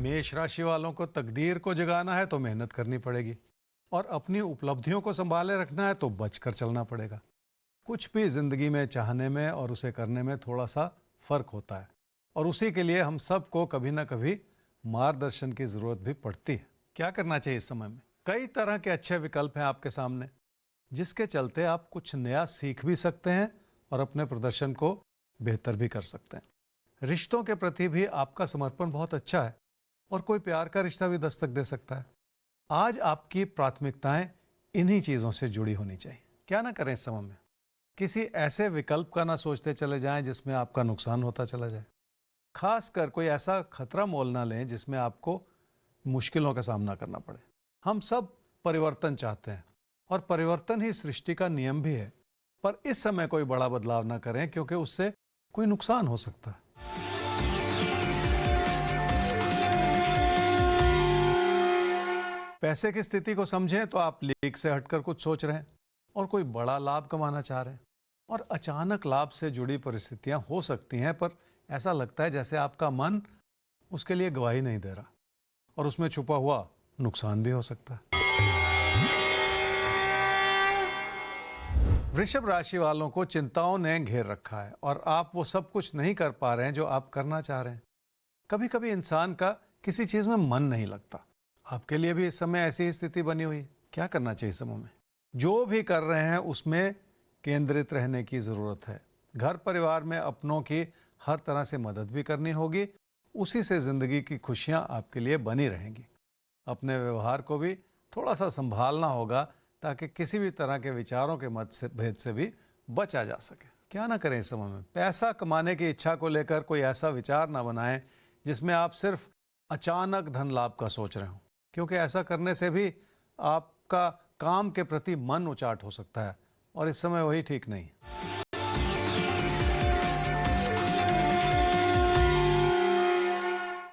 मेष राशि वालों को तकदीर को जगाना है तो मेहनत करनी पड़ेगी और अपनी उपलब्धियों को संभाले रखना है तो बचकर चलना पड़ेगा। कुछ भी जिंदगी में चाहने में और उसे करने में थोड़ा सा फर्क होता है और उसी के लिए हम सबको कभी ना कभी मार्गदर्शन की जरूरत भी पड़ती है। क्या करना चाहिए इस समय में? कई तरह के अच्छे विकल्प हैं आपके सामने, जिसके चलते आप कुछ नया सीख भी सकते हैं और अपने प्रदर्शन को बेहतर भी कर सकते हैं। रिश्तों के प्रति भी आपका समर्पण बहुत अच्छा है और कोई प्यार का रिश्ता भी दस्तक दे सकता है। आज आपकी प्राथमिकताएं इन्हीं चीज़ों से जुड़ी होनी चाहिए। क्या ना करें इस समय में? किसी ऐसे विकल्प का ना सोचते चले जाएं जिसमें आपका नुकसान होता चला जाए। खासकर कोई ऐसा खतरा मोल ना लें जिसमें आपको मुश्किलों का सामना करना पड़े। हम सब परिवर्तन चाहते हैं और परिवर्तन ही सृष्टि का नियम भी है, पर इस समय कोई बड़ा बदलाव ना करें क्योंकि उससे कोई नुकसान हो सकता है। पैसे की स्थिति को समझें तो आप लीक से हटकर कुछ सोच रहे हैं और कोई बड़ा लाभ कमाना चाह रहे हैं और अचानक लाभ से जुड़ी परिस्थितियां हो सकती हैं, पर ऐसा लगता है जैसे आपका मन उसके लिए गवाही नहीं दे रहा और उसमें छुपा हुआ नुकसान भी हो सकता है। वृषभ राशि वालों को चिंताओं ने घेर रखा है और आप वो सब कुछ नहीं कर पा रहे हैं जो आप करना चाह रहे हैं। कभी कभी इंसान का किसी चीज में मन नहीं लगता। आपके लिए भी इस समय ऐसी ही स्थिति बनी हुई है। क्या करना चाहिए इस समय में? जो भी कर रहे हैं उसमें केंद्रित रहने की जरूरत है। घर परिवार में अपनों की हर तरह से मदद भी करनी होगी, उसी से जिंदगी की खुशियां आपके लिए बनी रहेंगी। अपने व्यवहार को भी थोड़ा सा संभालना होगा ताकि किसी भी तरह के विचारों के भेद से भी बचा जा सके। क्या ना करें इस समय में? पैसा कमाने की इच्छा को लेकर कोई ऐसा विचार ना बनाएं जिसमें आप सिर्फ अचानक धन लाभ का सोच रहे हो, क्योंकि ऐसा करने से भी आपका काम के प्रति मन उचाट हो सकता है और इस समय वही ठीक नहीं।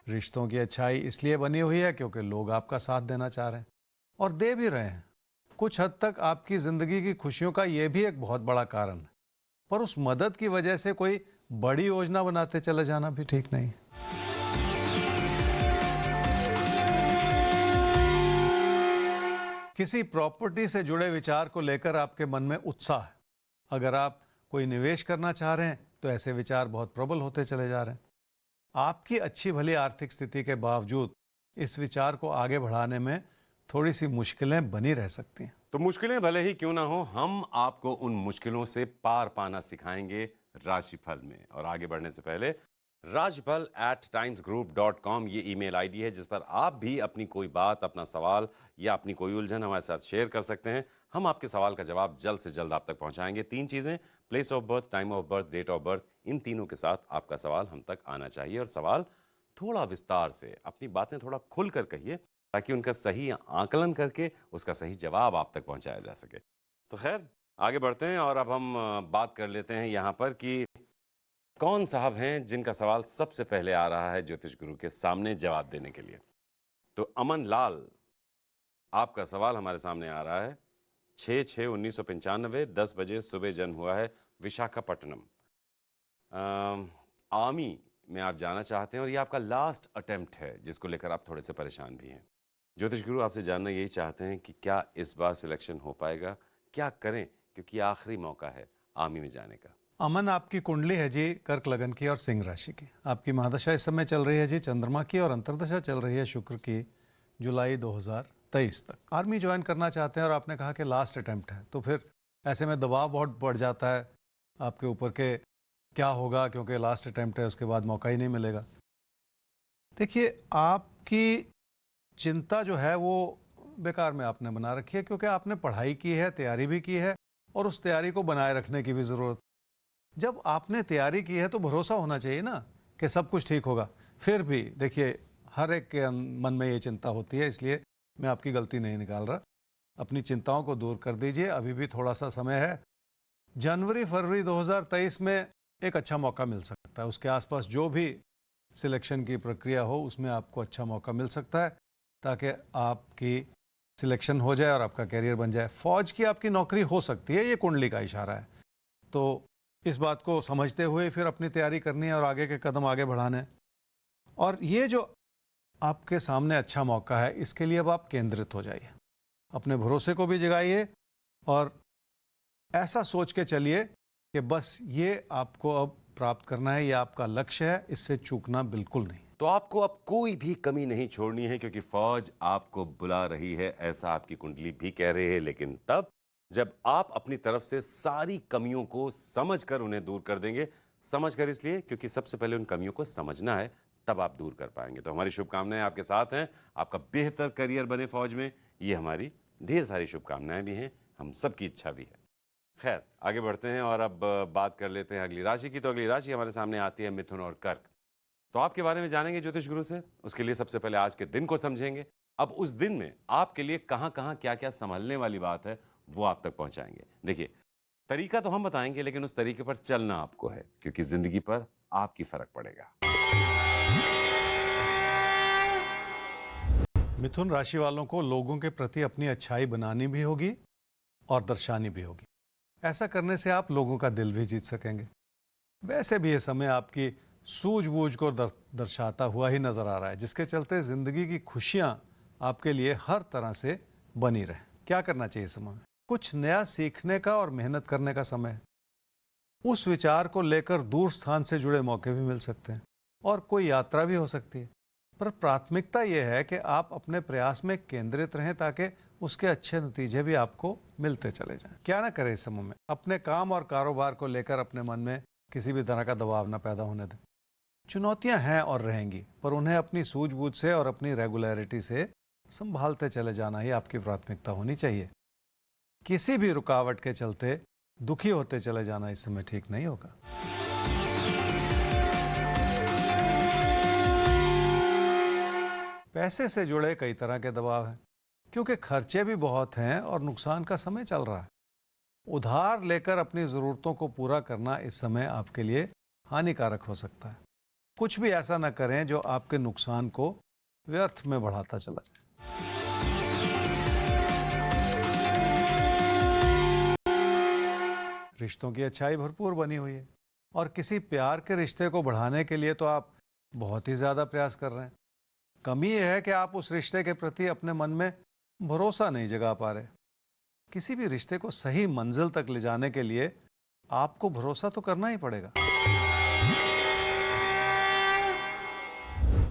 रिश्तों की अच्छाई इसलिए बनी हुई है क्योंकि लोग आपका साथ देना चाह रहे हैं और दे भी रहे हैं। कुछ हद तक आपकी जिंदगी की खुशियों का यह भी एक बहुत बड़ा कारण है, पर उस मदद की वजह से कोई बड़ी योजना बनाते चले जाना भी ठीक नहीं। किसी प्रॉपर्टी से जुड़े विचार को लेकर आपके मन में उत्साह है। अगर आप कोई निवेश करना चाह रहे हैं तो ऐसे विचार बहुत प्रबल होते चले जा रहे हैं। आपकी अच्छी भली आर्थिक स्थिति के बावजूद इस विचार को आगे बढ़ाने में थोड़ी सी मुश्किलें बनी रह सकती हैं। तो मुश्किलें भले ही क्यों ना हो, हम आपको उन मुश्किलों से पार पाना सिखाएंगे राशिफल में। और आगे बढ़ने से पहले rajpal@timesgroup.com ये ईमेल आईडी है जिस पर आप भी अपनी कोई बात, अपना सवाल या अपनी कोई उलझन हमारे साथ शेयर कर सकते हैं। हम आपके सवाल का जवाब जल्द से जल्द आप तक पहुंचाएंगे। 3 चीजें, place of birth, time of birth, date of birth, इन तीनों के साथ आपका सवाल हम तक आना चाहिए। और सवाल थोड़ा विस्तार से, अपनी बातें थोड़ा खुलकर कहिए ताकि उनका सही आकलन करके उसका सही जवाब आप तक पहुंचाया जा सके। तो खैर, आगे बढ़ते हैं और अब हम बात कर लेते हैं यहाँ पर कि कौन साहब हैं जिनका सवाल सबसे पहले आ रहा है ज्योतिष गुरु के सामने जवाब देने के लिए। तो अमन लाल, आपका सवाल हमारे सामने आ रहा है। 6/6/1995 10 बजे सुबह जन्म हुआ है, विशाखापट्टनम। आर्मी में आप जाना चाहते हैं और ये आपका लास्ट अटेम्प्ट है जिसको लेकर आप थोड़े से परेशान भी हैं। ज्योतिष गुरु आपसे जानना यही चाहते हैं कि क्या इस बार सिलेक्शन हो पाएगा, क्या करें, क्योंकि आखिरी मौका है आर्मी में जाने का। अमन, आपकी कुंडली है जी कर्क लगन की और सिंह राशि की। आपकी महादशा इस समय चल रही है जी चंद्रमा की और अंतर्दशा चल रही है शुक्र की जुलाई 2023 तक। आर्मी ज्वाइन करना चाहते हैं और आपने कहा कि लास्ट अटेम्प्ट है, तो फिर ऐसे में दबाव बहुत बढ़ जाता है आपके ऊपर के क्या होगा, क्योंकि लास्ट अटेम्प्ट है, उसके बाद मौका ही नहीं मिलेगा। देखिए, आपकी चिंता जो है वो बेकार में आपने बना रखी है, क्योंकि आपने पढ़ाई की है, तैयारी भी की है और उस तैयारी को बनाए रखने की भी ज़रूरत। जब आपने तैयारी की है तो भरोसा होना चाहिए ना कि सब कुछ ठीक होगा। फिर भी देखिए, हर एक के मन में ये चिंता होती है, इसलिए मैं आपकी गलती नहीं निकाल रहा। अपनी चिंताओं को दूर कर दीजिए, अभी भी थोड़ा सा समय है। जनवरी फरवरी 2023 में एक अच्छा मौका मिल सकता है। उसके आसपास जो भी सिलेक्शन की प्रक्रिया हो उसमें आपको अच्छा मौका मिल सकता है ताकि आपकी सिलेक्शन हो जाए और आपका कैरियर बन जाए। फौज की आपकी नौकरी हो सकती है, ये कुंडली का इशारा है। तो इस बात को समझते हुए फिर अपनी तैयारी करनी है और आगे के कदम आगे बढ़ाने हैं। और ये जो आपके सामने अच्छा मौका है, इसके लिए अब आप केंद्रित हो जाइए। अपने भरोसे को भी जगाइए और ऐसा सोच के चलिए कि बस ये आपको अब प्राप्त करना है, ये आपका लक्ष्य है, इससे चूकना बिल्कुल नहीं। तो आपको अब कोई भी कमी नहीं छोड़नी है, क्योंकि फौज आपको बुला रही है, ऐसा आपकी कुंडली भी कह रही है। लेकिन तब जब आप अपनी तरफ से सारी कमियों को समझकर उन्हें दूर कर देंगे। समझकर इसलिए क्योंकि सबसे पहले उन कमियों को समझना है, तब आप दूर कर पाएंगे। तो हमारी शुभकामनाएं आपके साथ हैं, आपका बेहतर करियर बने फौज में, ये हमारी ढेर सारी शुभकामनाएं भी हैं, हम सबकी इच्छा भी है। खैर, आगे बढ़ते हैं और अब बात कर लेते हैं अगली राशि की। तो अगली राशि हमारे सामने आती है मिथुन और कर्क। तो आपके बारे में जानेंगे ज्योतिष गुरु से। उसके लिए सबसे पहले आज के दिन को समझेंगे। अब उस दिन में आपके लिए कहां कहां क्या क्या संभलने वाली बात है, वो आप तक पहुंचाएंगे। देखिए, तरीका तो हम बताएंगे, लेकिन उस तरीके पर चलना आपको है, क्योंकि जिंदगी पर आपकी फर्क पड़ेगा। मिथुन राशि वालों को लोगों के प्रति अपनी अच्छाई बनानी भी होगी और दर्शानी भी होगी। ऐसा करने से आप लोगों का दिल भी जीत सकेंगे। वैसे भी ये समय आपकी सूझबूझ को दर्शाता हुआ ही नजर आ रहा है, जिसके चलते जिंदगी की खुशियां आपके लिए हर तरह से बनी रहें। क्या करना चाहिए समय में? कुछ नया सीखने का और मेहनत करने का समय है। उस विचार को लेकर दूर स्थान से जुड़े मौके भी मिल सकते हैं और कोई यात्रा भी हो सकती है। पर प्राथमिकता यह है कि आप अपने प्रयास में केंद्रित रहें, ताकि उसके अच्छे नतीजे भी आपको मिलते चले जाएं। क्या ना करें इस समय में? अपने काम और कारोबार को लेकर अपने मन में किसी भी तरह का दबाव ना पैदा होने दें। चुनौतियां हैं और रहेंगी, पर उन्हें अपनी सूझबूझ से और अपनी रेगुलरिटी से संभालते चले जाना ही आपकी प्राथमिकता होनी चाहिए। किसी भी रुकावट के चलते दुखी होते चले जाना इस समय ठीक नहीं होगा। पैसे से जुड़े कई तरह के दबाव हैं, क्योंकि खर्चे भी बहुत हैं और नुकसान का समय चल रहा है। उधार लेकर अपनी ज़रूरतों को पूरा करना इस समय आपके लिए हानिकारक हो सकता है। कुछ भी ऐसा न करें जो आपके नुकसान को व्यर्थ में बढ़ाता चला जाए। रिश्तों की अच्छाई भरपूर बनी हुई है और किसी प्यार के रिश्ते को बढ़ाने के लिए तो आप बहुत ही ज़्यादा प्रयास कर रहे हैं। कमी यह है कि आप उस रिश्ते के प्रति अपने मन में भरोसा नहीं जगा पा रहे। किसी भी रिश्ते को सही मंजिल तक ले जाने के लिए आपको भरोसा तो करना ही पड़ेगा।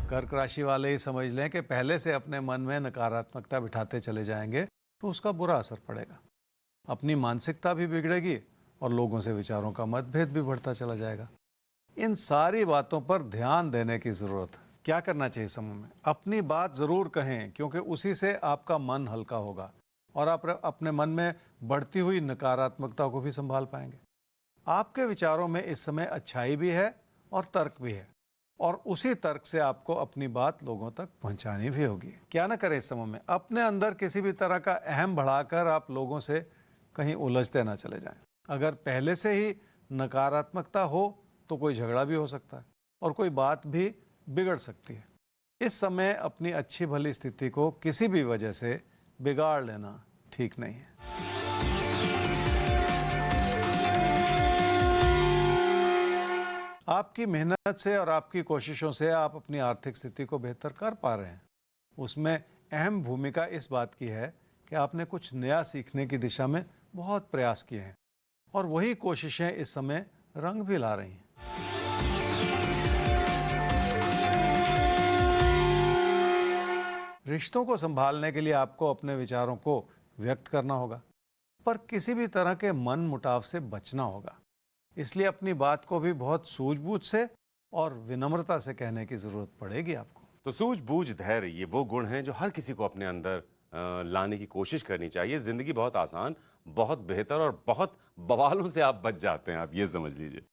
कर्क राशि वाले ही समझ लें कि पहले से अपने मन में नकारात्मकता बिठाते चले जाएंगे तो उसका बुरा असर पड़ेगा। अपनी मानसिकता भी बिगड़ेगी और लोगों से विचारों का मतभेद भी बढ़ता चला जाएगा। इन सारी बातों पर ध्यान देने की जरूरत है। क्या करना चाहिए समय में? अपनी बात जरूर कहें, क्योंकि उसी से आपका मन हल्का होगा और आप अपने मन में बढ़ती हुई नकारात्मकता को भी संभाल पाएंगे। आपके विचारों में इस समय अच्छाई भी है और तर्क भी है, और उसी तर्क से आपको अपनी बात लोगों तक पहुंचानी भी होगी। क्या ना करें इस समय में? अपने अंदर किसी भी तरह का अहम बढ़ाकर आप लोगों से कहीं उलझते ना चले जाएं। अगर पहले से ही नकारात्मकता हो तो कोई झगड़ा भी हो सकता है और कोई बात भी बिगड़ सकती है। इस समय अपनी अच्छी भली स्थिति को किसी भी वजह से बिगाड़ लेना ठीक नहीं है। आपकी मेहनत से और आपकी कोशिशों से आप अपनी आर्थिक स्थिति को बेहतर कर पा रहे हैं। उसमें अहम भूमिका इस बात की है कि आपने कुछ नया सीखने की दिशा में बहुत प्रयास किए हैं और वही कोशिशें इस समय रंग भी ला रही हैं। रिश्तों को संभालने के लिए आपको अपने विचारों को व्यक्त करना होगा, पर किसी भी तरह के मन मुटाव से बचना होगा। इसलिए अपनी बात को भी बहुत सूझबूझ से और विनम्रता से कहने की जरूरत पड़ेगी आपको। तो सूझबूझ, धैर्य, ये वो गुण हैं जो हर किसी को अपने अंदर लाने की कोशिश करनी चाहिए। जिंदगी बहुत आसान, बहुत बेहतर और बहुत बवालों से आप बच जाते हैं, आप ये समझ लीजिए।